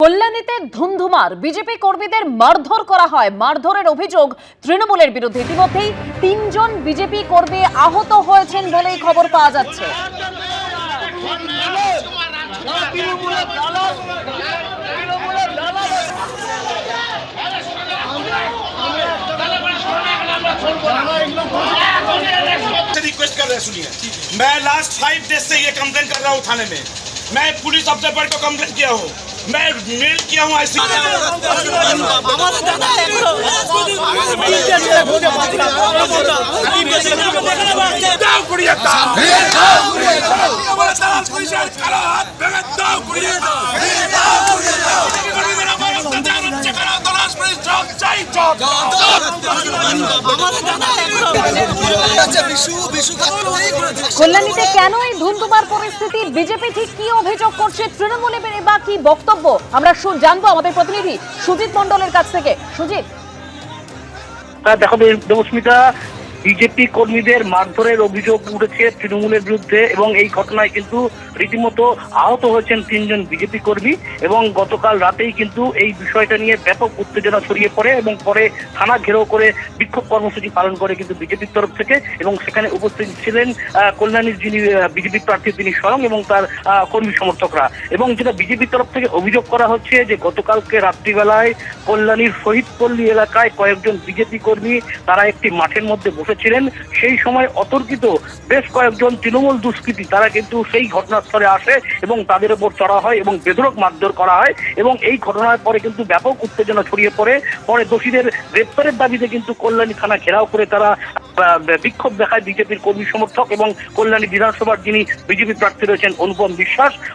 কল্যাণীতে ধুন্ধুমার, BJP কর্মীদের মারধর করা হয়। মারধরের অভিযোগ তৃণমূলের বিরুদ্ধে। ইতিমধ্যেই ৩ জন বিজেপি কর্মী আহত হয়েছেন বলেই খবর পাওয়া যাচ্ছে। रिक्वेस्ट कर रहे सुनिए, मैं लास्ट 5 डेज से ये कंप्लेन कर रहा हूँ थाने में। मैं पुलिस अफसर पर को कंप्लेन किया हूँ, मैं मेल किया हूँ ऐसी কল্যাণীতে কেন এই ধুন্ধুমার পরিস্থিতি? বিজেপি ঠিক কি অভিযোগ করছে? তৃণমূলের বা কি বক্তব্য আমরা জানবো আমাদের প্রতিনিধি সুজিত মণ্ডলের কাছ থেকে। সুজিত, দেখো দেবস্মিতা, বিজেপি কর্মীদের মারধরের অভিযোগ উঠেছে তৃণমূলের বিরুদ্ধে এবং এই ঘটনায় কিন্তু রীতিমতো আহত হয়েছেন ৩ জন বিজেপি কর্মী এবং গতকাল রাতেই কিন্তু এই বিষয়টা নিয়ে ব্যাপক উত্তেজনা ছড়িয়ে পড়ে এবং পরে থানা ঘেরাও করে বিক্ষোভ কর্মসূচি পালন করে কিন্তু বিজেপির তরফ থেকে। এবং সেখানে উপস্থিত ছিলেন কল্যাণীর যিনি বিজেপি প্রার্থী তিনি স্বয়ং এবং তার কর্মী সমর্থকরা। এবং যেটা বিজেপির তরফ থেকে অভিযোগ করা হচ্ছে যে গতকালকে রাত্রিবেলায় কল্যাণীর শহীদপল্লী এলাকায় কয়েকজন বিজেপি কর্মী তারা একটি মাঠের মধ্যে বসেছিলেন। সেই সময় অতর্কিত বেশ কয়েকজন তৃণমূল দুষ্কৃতী তারা কিন্তু সেই ঘটনাস্থলে আসে এবং তাদের উপর চড়া হয় এবং বেধড়ক মারধর করা হয়। এবং এই ঘটনার পরে কিন্তু ব্যাপক উত্তেজনা ছড়িয়ে পড়ে। পরে দোষীদের গ্রেপ্তারের দাবিতে কিন্তু কল্যাণী থানা ঘেরাও করে তারা বিক্ষোভ দেখায় বিজেপির কর্মী সমর্থক এবং কল্যাণী বিধানসভার যিনি বিজেপি প্রার্থী রয়েছেন অনুপম বিশ্বাস।